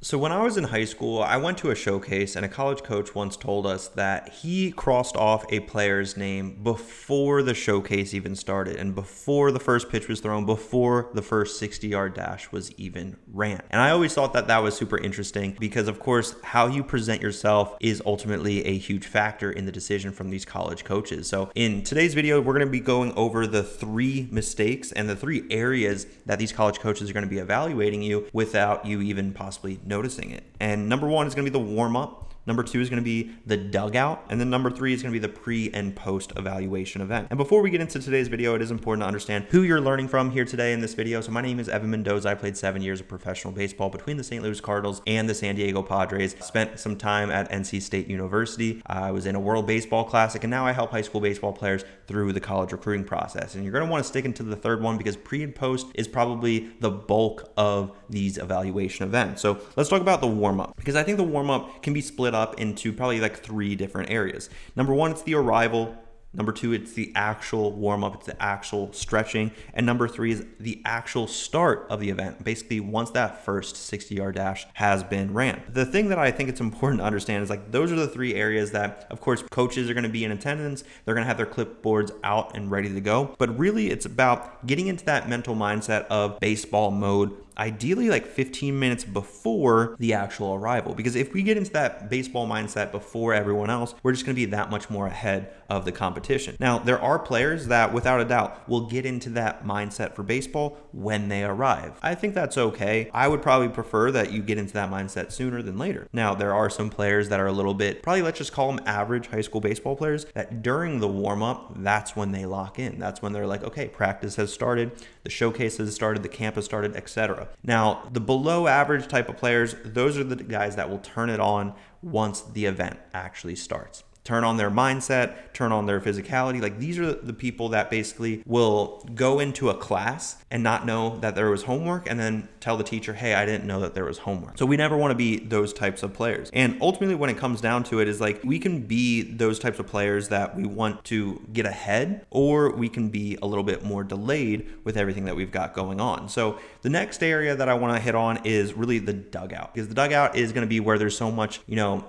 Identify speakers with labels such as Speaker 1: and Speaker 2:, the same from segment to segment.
Speaker 1: So when I was in high school, I went to a showcase and a college coach once told us that he crossed off a player's name before the showcase even started and before the first pitch was thrown, before the first 60-yard dash was even ran. And I always thought that that was super interesting because, of course, how you present yourself is ultimately a huge factor in the decision from these college coaches. So in today's video, we're going to be going over the 3 mistakes and the 3 areas that these college coaches are going to be evaluating you without you even possibly noticing it. And number 1 is going to be the warm-up. Number 2 is going to be the dugout. And then number 3 is going to be the pre and post evaluation event. And before we get into today's video, it is important to understand who you're learning from here today in this video. So my name is Evan Mendoza. I played 7 years of professional baseball between the St. Louis Cardinals and the San Diego Padres. Spent some time at NC State University. I was in a World Baseball Classic, and now I help high school baseball players through the college recruiting process. And you're going to want to stick into the third one because pre and post is probably the bulk of these evaluation events. So let's talk about the warm-up, because I think the warm-up can be split up into probably like 3 different areas. Number 1, it's the arrival. Number 2, it's the actual warm-up, it's the actual stretching. And number 3 is the actual start of the event, basically once that first 60-yard dash has been ran. The thing that I think it's important to understand is like those are the 3 areas that, of course, coaches are going to be in attendance. They're going to have their clipboards out and ready to go. But really, it's about getting into that mental mindset of baseball mode, ideally like 15 minutes before the actual arrival. Because if we get into that baseball mindset before everyone else, we're just going to be that much more ahead of the competition. Now, there are players that without a doubt will get into that mindset for baseball when they arrive. I think that's okay. I would probably prefer that you get into that mindset sooner than later. Now, there are some players that are a little bit, probably let's just call them average high school baseball players, that during the warm-up, that's when they lock in. That's when they're like, okay, practice has started, the showcase has started, the camp has started, etc. Now, the below average type of players, those are the guys that will turn it on once the event actually starts. Turn on their mindset, turn on their physicality. Like these are the people that basically will go into a class and not know that there was homework and then tell the teacher, hey, I didn't know that there was homework. So we never want to be those types of players. And ultimately when it comes down to it is like we can be those types of players that we want to get ahead, or we can be a little bit more delayed with everything that we've got going on. So the next area that I want to hit on is really the dugout, because the dugout is going to be where there's so much,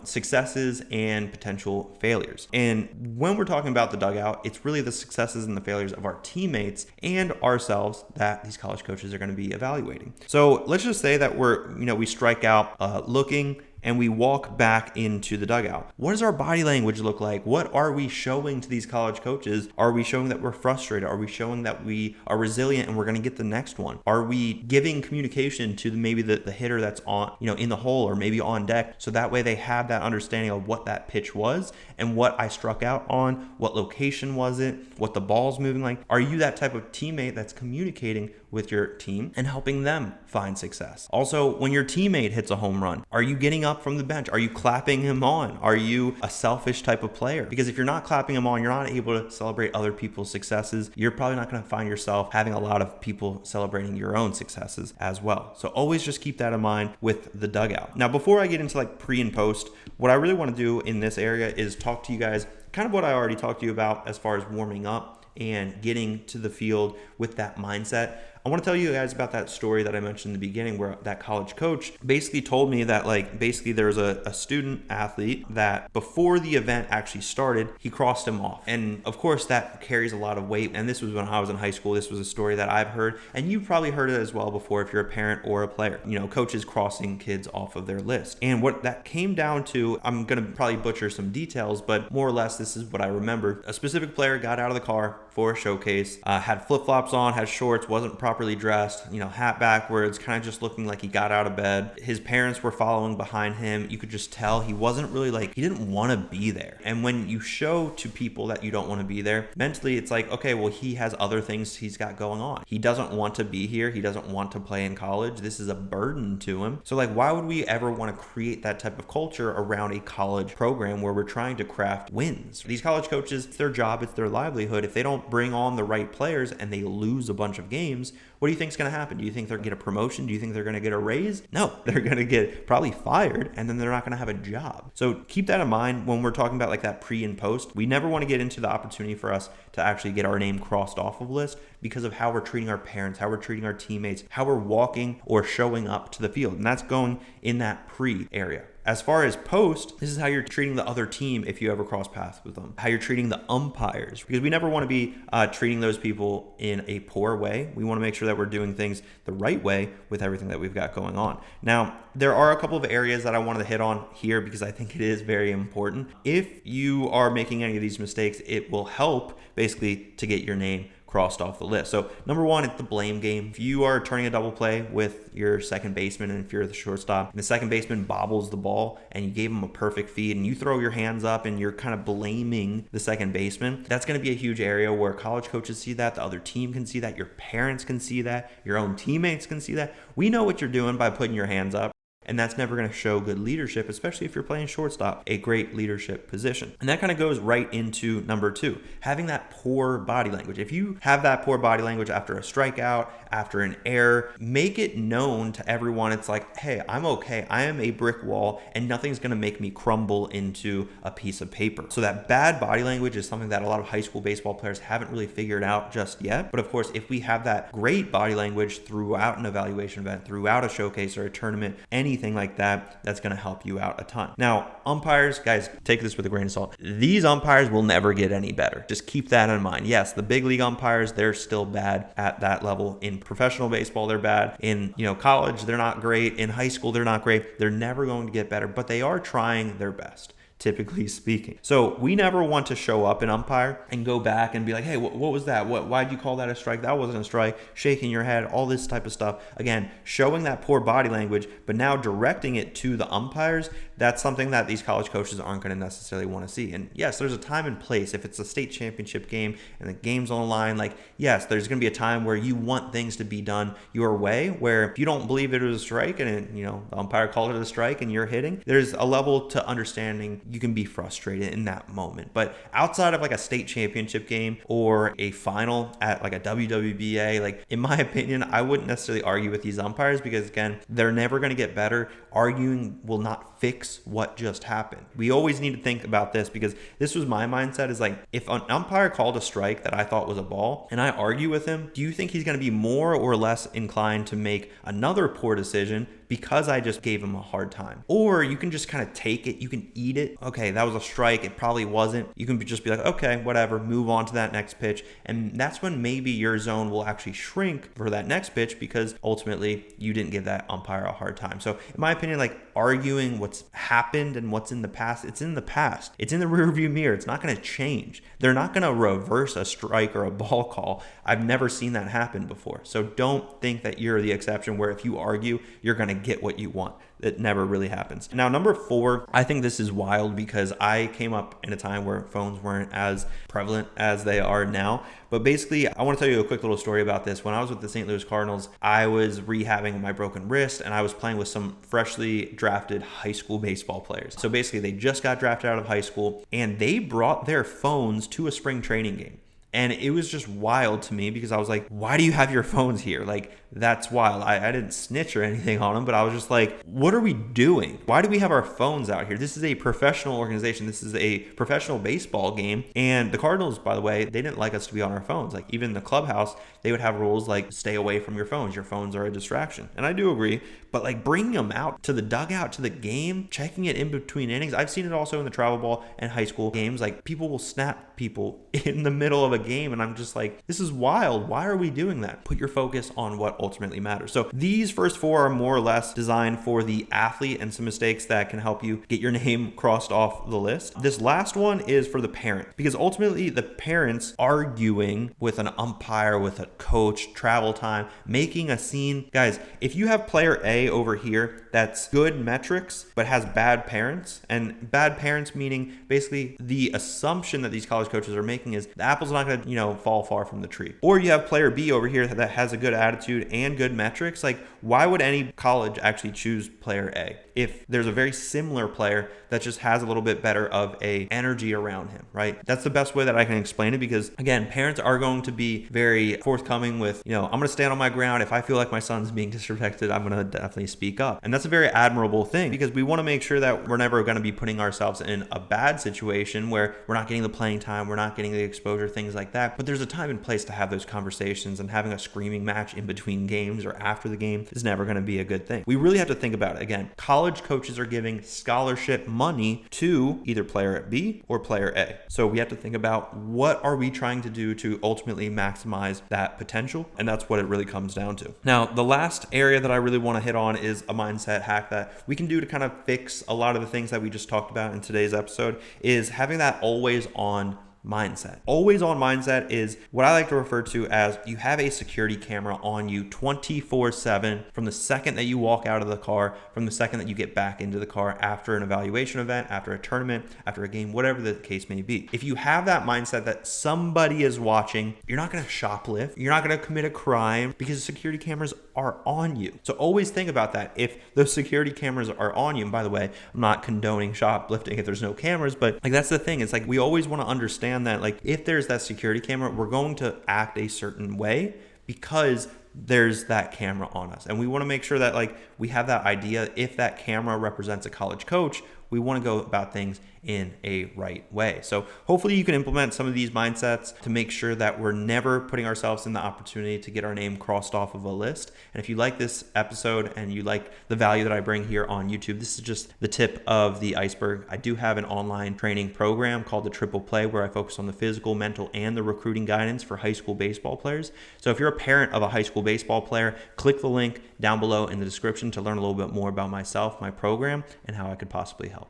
Speaker 1: successes and potential failures. And when we're talking about the dugout, it's really the successes and the failures of our teammates and ourselves that these college coaches are going to be evaluating. So let's just say that we strike out looking and we walk back into the dugout. What does our body language look like? What are we showing to these college coaches? Are we showing that we're frustrated? Are we showing that we are resilient and we're going to get the next one? Are we giving communication to maybe the hitter that's on, in the hole or maybe on deck, so that way they have that understanding of what that pitch was and what I struck out on, what location was it, what the ball's moving like? Are you that type of teammate that's communicating with your team and helping them find success? Also, when your teammate hits a home run, are you getting up from the bench? Are you clapping him on? Are you a selfish type of player? Because if you're not clapping him on, you're not able to celebrate other people's successes. You're probably not going to find yourself having a lot of people celebrating your own successes as well. So always just keep that in mind with the dugout. Now, before I get into like pre and post, what I really want to do in this area is talk to you guys kind of what I already talked to you about as far as warming up and getting to the field with that mindset. I want to tell you guys about that story that I mentioned in the beginning where that college coach basically told me that there was a student athlete that before the event actually started, he crossed him off. And of course that carries a lot of weight. And this was when I was in high school. This was a story that I've heard, and you've probably heard it as well before if you're a parent or a player, coaches crossing kids off of their list. And what that came down to, I'm going to probably butcher some details, but more or less this is what I remember. A specific player got out of the car for a showcase, had flip-flops on, had shorts, wasn't properly dressed, hat backwards, kind of just looking like he got out of bed. His parents were following behind him. You could just tell he wasn't really he didn't want to be there. And when you show to people that you don't want to be there, mentally it's like, okay, well, he has other things he's got going on. He doesn't want to be here. He doesn't want to play in college. This is a burden to him. So why would we ever want to create that type of culture around a college program where we're trying to craft wins? These college coaches, it's their job, it's their livelihood. If they don't bring on the right players and they lose a bunch of games, what do you think is going to happen? Do you think they're going to get a promotion? Do you think they're going to get a raise? No, they're going to get probably fired, and then they're not going to have a job. So keep that in mind when we're talking about like that pre and post. We never want to get into the opportunity for us to actually get our name crossed off of list because of how we're treating our parents, how we're treating our teammates, how we're walking or showing up to the field. And that's going in that pre area. As far as post, this is how you're treating the other team if you ever cross paths with them. How you're treating the umpires, because we never want to be treating those people in a poor way. We want to make sure that we're doing things the right way with everything that we've got going on. Now, there are a couple of areas that I wanted to hit on here because I think it is very important. If you are making any of these mistakes, it will help basically to get your name crossed off the list. So number one, it's the blame game. If you are turning a double play with your second baseman, and if you're the shortstop, and the second baseman bobbles the ball and you gave him a perfect feed and you throw your hands up and you're kind of blaming the second baseman, that's going to be a huge area where college coaches see that, the other team can see that, your parents can see that, your own teammates can see that. We know what you're doing by putting your hands up. And that's never going to show good leadership, especially if you're playing shortstop, a great leadership position. And that kind of goes right into number two, having that poor body language. If you have that poor body language after a strikeout, after an error, make it known to everyone. It's like, hey, I'm okay. I am a brick wall and nothing's going to make me crumble into a piece of paper. So that bad body language is something that a lot of high school baseball players haven't really figured out just yet. But of course, if we have that great body language throughout an evaluation event, throughout a showcase or a tournament, anything like that, that's going to help you out a ton. Now, umpires, guys, take this with a grain of salt. These umpires will never get any better. Just keep that in mind. Yes, the big league umpires, they're still bad at that level. In professional baseball, they're bad. In, college, they're not great. In high school, they're not great. They're never going to get better, but they are trying their best, typically speaking. So we never want to show up an umpire and go back and be like, hey, what was that? Why'd you call that a strike? That wasn't a strike. Shaking your head, all this type of stuff. Again, showing that poor body language, but now directing it to the umpires, that's something that these college coaches aren't going to necessarily want to see. And yes, there's a time and place. If it's a state championship game and the game's on the line, like, yes, there's going to be a time where you want things to be done your way, where if you don't believe it was a strike and, the umpire called it a strike and you're hitting, there's a level to understanding you can be frustrated in that moment. But outside of like a state championship game or a final at like a WWBA, like in my opinion, I wouldn't necessarily argue with these umpires because again, they're never going to get better. Arguing will not fix what just happened. We always need to think about this because this was my mindset is like, if an umpire called a strike that I thought was a ball and I argue with him, do you think he's going to be more or less inclined to make another poor decision because I just gave him a hard time? Or you can just kind of take it, you can eat it. Okay, that was a strike, it probably wasn't. You can just be like, okay, whatever, move on to that next pitch. And that's when maybe your zone will actually shrink for that next pitch because ultimately you didn't give that umpire a hard time. So in my opinion, like arguing what's happened and what's in the past, it's in the past. It's in the rearview mirror. It's not going to change. They're not going to reverse a strike or a ball call. I've never seen that happen before. So don't think that you're the exception where if you argue, you're going to get what you want. It never really happens. Now, number 4, I think this is wild because I came up in a time where phones weren't as prevalent as they are now. But basically, I want to tell you a quick little story about this. When I was with the St. Louis Cardinals, I was rehabbing my broken wrist and I was playing with some freshly drafted high school baseball players. So basically, they just got drafted out of high school and they brought their phones to a spring training game. And it was just wild to me because I was like, why do you have your phones here? Like, that's wild. I didn't snitch or anything on them, but I was just like, what are we doing? Why do we have our phones out here? This is a professional organization. This is a professional baseball game. And the Cardinals, by the way, they didn't like us to be on our phones. Like even in the clubhouse, they would have rules like stay away from your phones. Your phones are a distraction. And I do agree, but like bringing them out to the dugout, to the game, checking it in between innings. I've seen it also in the travel ball and high school games. Like people will snap people in the middle of a game. And I'm just like, this is wild. Why are we doing that? Put your focus on what ultimately matters. So these first 4 are more or less designed for the athlete and some mistakes that can help you get your name crossed off the list. This last one is for the parent because ultimately the parents arguing with an umpire, with a coach, travel time, making a scene. Guys, if you have player A over here that's good metrics but has bad parents. And bad parents meaning basically the assumption that these college coaches are making is the apple's not going to, fall far from the tree. Or you have player B over here that has a good attitude and good metrics. Like, why would any college actually choose player A if there's a very similar player that just has a little bit better of a energy around him, right? That's the best way that I can explain it, because again, parents are going to be very forthcoming with, I'm going to stand on my ground. If I feel like my son's being disrespected, I'm going to definitely speak up. And that's a very admirable thing, because we want to make sure that we're never going to be putting ourselves in a bad situation where we're not getting the playing time, we're not getting the exposure, things like that. But there's a time and place to have those conversations, and having a screaming match in between games or after the game is never going to be a good thing. We really have to think about it. Again, college coaches are giving scholarship money to either player B or player A. So we have to think about, what are we trying to do to ultimately maximize that potential? And that's what it really comes down to. Now, the last area that I really want to hit on is a mindset hack that we can do to kind of fix a lot of the things that we just talked about in today's episode, is having that always on mindset. Always on mindset is what I like to refer to as, you have a security camera on you 24/7 from the second that you walk out of the car, from the second that you get back into the car, after an evaluation event, after a tournament, after a game, whatever the case may be. If you have that mindset that somebody is watching, you're not going to shoplift, you're not going to commit a crime, because security cameras are on you. So always think about that. If those security cameras are on you, and by the way, I'm not condoning shoplifting if there's no cameras, but that's the thing. It's we always want to understand that if there's that security camera, we're going to act a certain way because there's that camera on us. And we want to make sure that we have that idea. If that camera represents a college coach, we want to go about things in a right way. So hopefully you can implement some of these mindsets to make sure that we're never putting ourselves in the opportunity to get our name crossed off of a list. And if you like this episode and you like the value that I bring here on YouTube, this is just the tip of the iceberg. I do have an online training program called the Triple Play, where I focus on the physical, mental, and the recruiting guidance for high school baseball players. So if you're a parent of a high school baseball player, click the link down below in the description to learn a little bit more about myself, my program, and how I could possibly help.